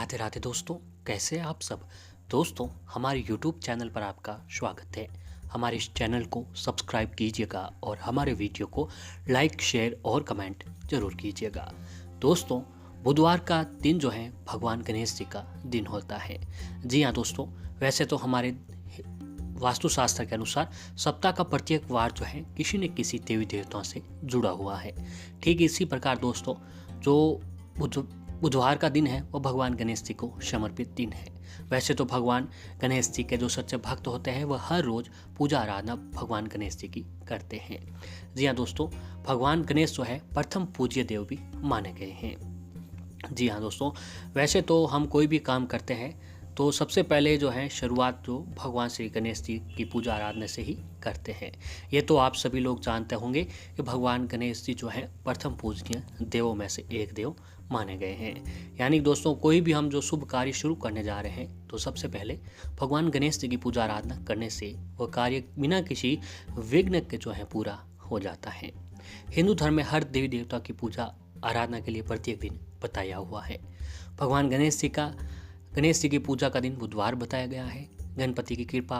राधे राधे दोस्तों, कैसे हैं आप सब। दोस्तों, हमारे YouTube चैनल पर आपका स्वागत है। हमारे इस चैनल को सब्सक्राइब कीजिएगा और हमारे वीडियो को लाइक, शेयर और कमेंट जरूर कीजिएगा। दोस्तों, बुधवार का दिन जो है भगवान गणेश जी का दिन होता है। जी हाँ दोस्तों, वैसे तो हमारे वास्तुशास्त्र के अनुसार सप्ताह का प्रत्येक वार जो है किसी न किसी देवी देवताओं से जुड़ा हुआ है। ठीक इसी प्रकार दोस्तों, जो बुधवार का दिन है वो भगवान गणेश जी को समर्पित दिन है। वैसे तो भगवान गणेश जी के जो सच्चे भक्त होते हैं वह हर रोज पूजा आराधना भगवान गणेश जी की करते हैं। जी हाँ दोस्तों, भगवान गणेश जो है प्रथम पूज्य देव भी माने गए हैं। जी हाँ दोस्तों, वैसे तो हम कोई भी काम करते हैं तो सबसे पहले जो है शुरुआत जो भगवान श्री गणेश जी की पूजा आराधना से ही करते हैं। ये तो आप सभी लोग जानते होंगे कि भगवान गणेश जी जो है प्रथम पूजनीय देवों में से एक देव माने गए हैं। यानी दोस्तों, कोई भी हम जो शुभ कार्य शुरू करने जा रहे हैं तो सबसे पहले भगवान गणेश जी की पूजा आराधना करने से वह कार्य बिना किसी विघ्न के जो है पूरा हो जाता है। हिंदू धर्म में हर देवी देवता की पूजा आराधना के लिए प्रत्येक दिन बताया हुआ है। भगवान गणेश जी की पूजा का दिन बुधवार बताया गया है। गणपति की कृपा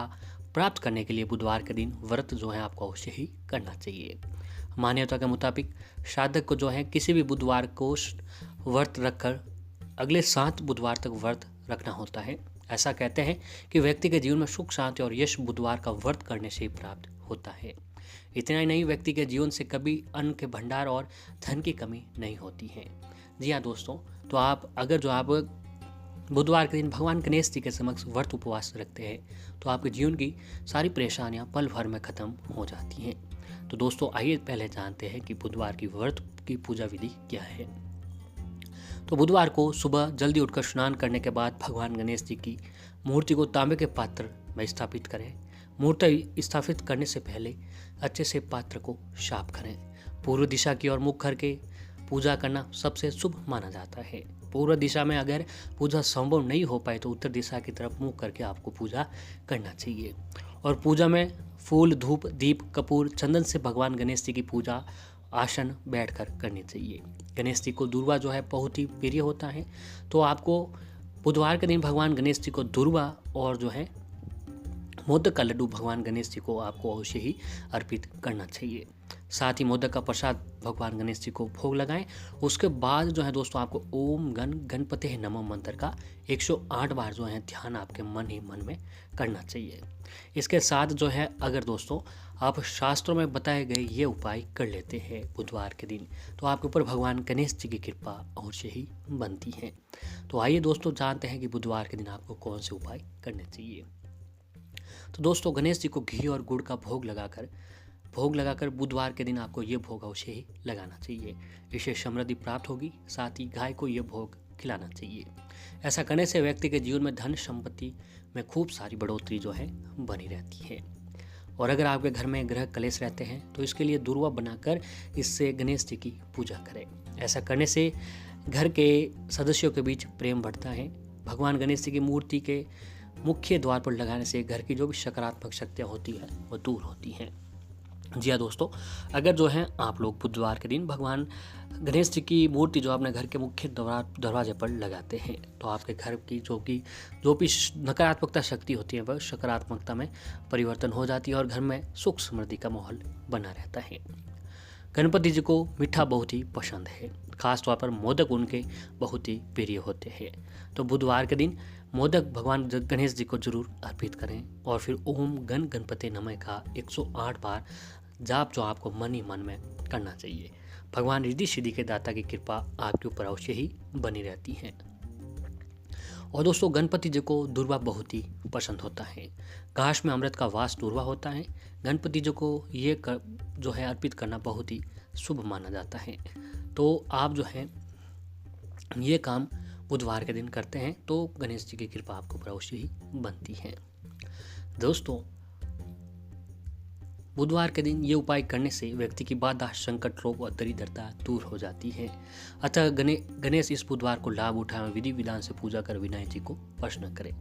प्राप्त करने के लिए बुधवार के दिन व्रत जो है आपको अवश्य ही करना चाहिए। मान्यता के मुताबिक साधक को जो है किसी भी बुधवार को व्रत रखकर अगले 7 बुधवार तक व्रत रखना होता है। ऐसा कहते हैं कि व्यक्ति के जीवन में सुख, शांति और यश बुधवार का व्रत करने से ही प्राप्त होता है। इतना ही नहीं, व्यक्ति के जीवन से कभी अन्न के भंडार और धन की कमी नहीं होती है। जी हाँ दोस्तों, तो आप बुधवार के दिन भगवान गणेश जी के समक्ष व्रत उपवास रखते हैं तो आपके जीवन की सारी परेशानियां पल भर में खत्म हो जाती हैं। तो दोस्तों, आइए पहले जानते हैं कि बुधवार की व्रत की पूजा विधि क्या है। तो बुधवार को सुबह जल्दी उठकर स्नान करने के बाद भगवान गणेश जी की मूर्ति को तांबे के पात्र में स्थापित करें। मूर्ति स्थापित करने से पहले अच्छे से पात्र को साफ करें। पूर्व दिशा की ओर मुख करके पूजा करना सबसे शुभ माना जाता है। पूर्व दिशा में अगर पूजा संभव नहीं हो पाए तो उत्तर दिशा की तरफ मुंह करके आपको पूजा करना चाहिए। और पूजा में फूल, धूप, दीप, कपूर, चंदन से भगवान गणेश जी की पूजा आसन बैठकर करनी चाहिए। गणेश जी को दूर्वा जो है बहुत ही प्रिय होता है, तो आपको बुधवार के दिन भगवान गणेश जी को दूर्वा और जो है मोदक का लड्डू भगवान गणेश जी को आपको अवश्य ही अर्पित करना चाहिए। साथ ही मोदक का प्रसाद भगवान गणेश जी को भोग लगाएं। उसके बाद जो है दोस्तों, आपको ओम गणपते नमः मंत्र का 108 बार जो है ध्यान आपके मन ही मन में करना चाहिए। इसके साथ जो है अगर दोस्तों आप शास्त्रों में बताए गए ये उपाय कर लेते हैं बुधवार के दिन, तो आपके ऊपर भगवान गणेश जी की कृपा अवश्य ही बनती है। तो आइए दोस्तों जानते हैं कि बुधवार के दिन आपको कौन से उपाय करने चाहिए। तो दोस्तों, गणेश जी को घी और गुड़ का भोग लगाकर बुधवार के दिन आपको ये भोग अवश्य ही लगाना चाहिए। इससे समृद्धि प्राप्त होगी। साथ ही गाय को ये भोग खिलाना चाहिए। ऐसा करने से व्यक्ति के जीवन में धन संपत्ति में खूब सारी बढ़ोतरी जो है बनी रहती है। और अगर आपके घर में ग्रह कलेश रहते हैं तो इसके लिए दूर्वा बनाकर इससे गणेश जी की पूजा करें। ऐसा करने से घर के सदस्यों के बीच प्रेम बढ़ता है। भगवान गणेश जी की मूर्ति के मुख्य द्वार पर लगाने से घर की जो भी सकारात्मक शक्तियाँ होती है वो दूर होती हैं। जी हाँ दोस्तों, अगर जो है आप लोग बुधवार के दिन भगवान गणेश जी की मूर्ति जो अपने घर के मुख्य दरवाजे पर लगाते हैं तो आपके घर की जो भी नकारात्मकता शक्ति होती है वह सकारात्मकता में परिवर्तन हो जाती है और घर में सुख समृद्धि का माहौल बना रहता है। गणपति जी को मीठा बहुत ही पसंद है। खास तौर पर मोदक उनके बहुत ही प्रिय होते हैं। तो बुधवार के दिन मोदक भगवान गणेश जी को जरूर अर्पित करें और फिर ओम गणपते नमः का 108 बार जाप जो आपको मन ही मन में करना चाहिए। भगवान रिद्धि सिद्धि के दाता की कृपा आपके ऊपर अवश्य ही बनी रहती है। और दोस्तों, गणपति जी को दूर्वा बहुत ही पसंद होता है। काश में अमृत का वास दूर्वा होता है। गणपति जी को जो है अर्पित करना बहुत ही शुभ माना जाता है। तो आप जो है ये काम बुधवार के दिन करते हैं तो गणेश जी की कृपा आपको ऊपर अवश्य ही बनती है। दोस्तों, बुधवार के दिन ये उपाय करने से व्यक्ति की बाधा, संकट, रोग और दरिद्रता दूर हो जाती है। अतः गणेश इस बुधवार को लाभ उठाएं, विधि विधान से पूजा कर विनायक जी को प्रसन्न करें।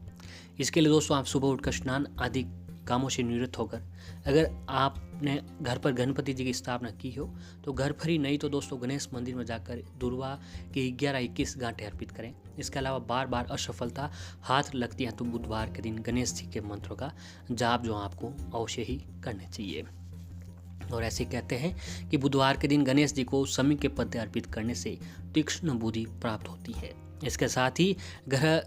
इसके लिए दोस्तों आप सुबह उठकर स्नान आदि कामों से निवृत्त होकर अगर आपने घर पर गणपति जी की स्थापना की हो तो घर पर ही, नहीं तो दोस्तों गणेश मंदिर में जाकर दुर्वा की 11-21 गांठें अर्पित करें। इसके अलावा बार बार असफलता हाथ लगती है तो बुधवार के दिन गणेश जी के मंत्रों का जाप जो आपको अवश्य ही करने चाहिए। और ऐसे कहते हैं कि बुधवार के दिन गणेश जी को समी के पत्ते अर्पित करने से तीक्ष्ण बुद्धि प्राप्त होती है। इसके साथ ही ग्रह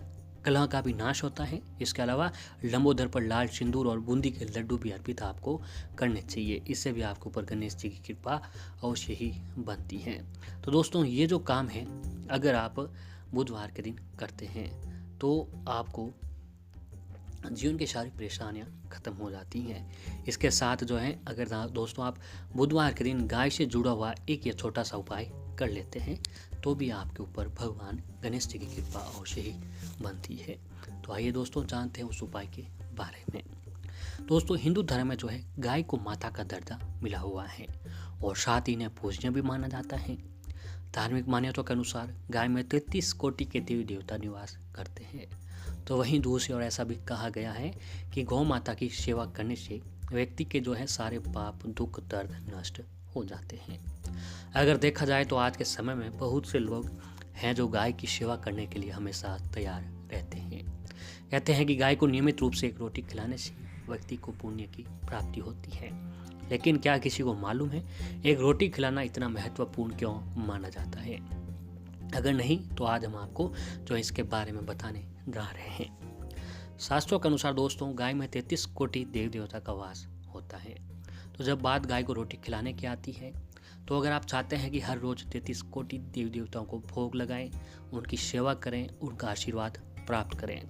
कलह का भी नाश होता है। इसके अलावा लंबोदर पर लाल सिंदूर और बूंदी के लड्डू भी अर्पित आपको करने चाहिए। इससे भी आपके ऊपर गणेश जी की कृपा अवश्य ही बनती है। तो दोस्तों ये जो काम है अगर आप बुधवार के दिन करते हैं तो आपको जीवन की सारी परेशानियां खत्म हो जाती हैं। इसके साथ जो है अगर दोस्तों आप बुधवार के दिन गाय से जुड़ा हुआ एक या छोटा सा उपाय कर लेते हैं तो भी आपके ऊपर भगवान गणेश जी की कृपा अवश्य ही बनती है। तो आइए दोस्तों जानते हैं उस उपाय के बारे में। दोस्तों हिंदू धर्म में जो है गाय को माता का दर्जा मिला हुआ है और साथ ही इन्हें पूजनीय भी माना जाता है। धार्मिक मान्यताओं के अनुसार गाय में 33 कोटि के देवी देवता निवास करते हैं। तो वहीं दूसरी ओर ऐसा भी कहा गया है कि गौ माता की सेवा करने से व्यक्ति के जो है सारे पाप दुख दर्द नष्ट हो जाते हैं। अगर देखा जाए तो आज के समय में बहुत से लोग हैं जो गाय की सेवा करने के लिए हमेशा तैयार रहते हैं। कहते हैं कि गाय को नियमित रूप से एक रोटी खिलाने से व्यक्ति को पुण्य की प्राप्ति होती है। लेकिन क्या किसी को मालूम है एक रोटी खिलाना इतना महत्वपूर्ण क्यों माना जाता है? अगर नहीं तो आज हम आपको जो इसके बारे में बताने जा रहे हैं। शास्त्रों के अनुसार दोस्तों गाय में 33 कोटि देव देवता का वास होता है। तो जब बात गाय को रोटी खिलाने की आती है तो अगर आप चाहते हैं कि हर रोज 33 कोटि देव देवताओं को भोग लगाएं, उनकी सेवा करें, उनका आशीर्वाद प्राप्त करें,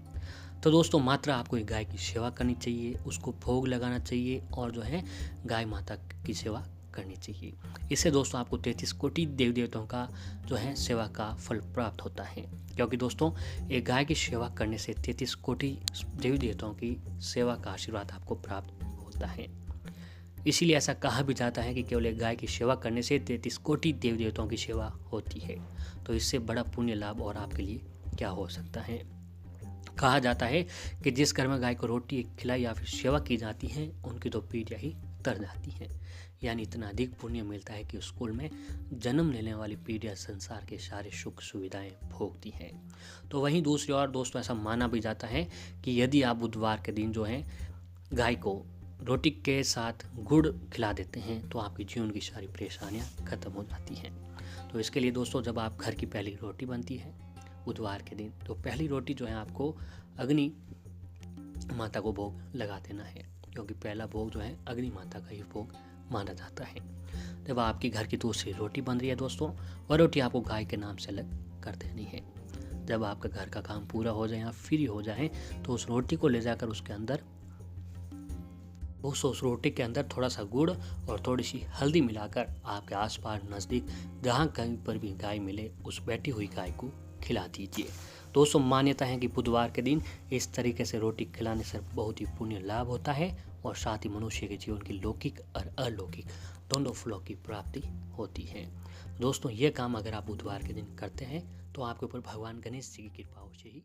तो दोस्तों मात्र आपको एक गाय की सेवा करनी चाहिए, उसको भोग लगाना चाहिए और जो है गाय माता की सेवा करनी चाहिए। इससे दोस्तों आपको 33 कोटि देव देवताओं का जो है सेवा का फल प्राप्त होता है। क्योंकि दोस्तों एक गाय की सेवा करने से 33 कोटि देवी देवताओं की सेवा का आशीर्वाद आपको प्राप्त होता है। इसीलिए ऐसा कहा भी जाता है कि केवल एक गाय की सेवा करने से 33 कोटि देव देवताओं की सेवा होती है। तो इससे बड़ा पुण्य लाभ और आपके लिए क्या हो सकता है। कहा जाता है कि जिस घर में गाय को रोटी खिलाई या फिर सेवा की जाती है उनकी तो पीढ़ियाँ ही तर जाती हैं। यानी इतना अधिक पुण्य मिलता है कि स्कूल में जन्म लेने वाली पीढ़ियाँ संसार के सारे सुख सुविधाएं भोगती हैं। तो वहीं दूसरी ओर दोस्तों ऐसा माना भी जाता है कि यदि आप बुधवार के दिन जो है गाय को रोटी के साथ गुड़ खिला देते हैं तो आपके जीवन की सारी परेशानियां खत्म हो जाती हैं। तो इसके लिए दोस्तों जब आप घर की पहली रोटी बनती है बुधवार के दिन तो पहली रोटी जो है आपको अग्नि माता को भोग लगा देना है। क्योंकि पहला भोग जो है अग्नि माता का ही भोग माना जाता है। जब आपकी घर की दूसरी रोटी बन रही है दोस्तों वह रोटी आपको गाय के नाम से अलग कर देनी है। जब आपका घर का काम पूरा हो जाए या फ्री हो जाए तो उस रोटी को ले जाकर उसके अंदर उस रोटी के अंदर थोड़ा सा गुड़ और थोड़ी सी हल्दी मिलाकर आपके आसपास नज़दीक जहाँ कहीं पर भी गाय मिले उस बैठी हुई गाय को खिला दीजिए। दोस्तों मान्यता है कि बुधवार के दिन इस तरीके से रोटी खिलाने से बहुत ही पुण्य लाभ होता है और साथ ही मनुष्य के जीवन की लौकिक और अलौकिक दोनों फलों की प्राप्ति होती है। दोस्तों ये काम अगर आप बुधवार के दिन करते हैं तो आपके ऊपर भगवान गणेश जी की कृपा अवश्य ही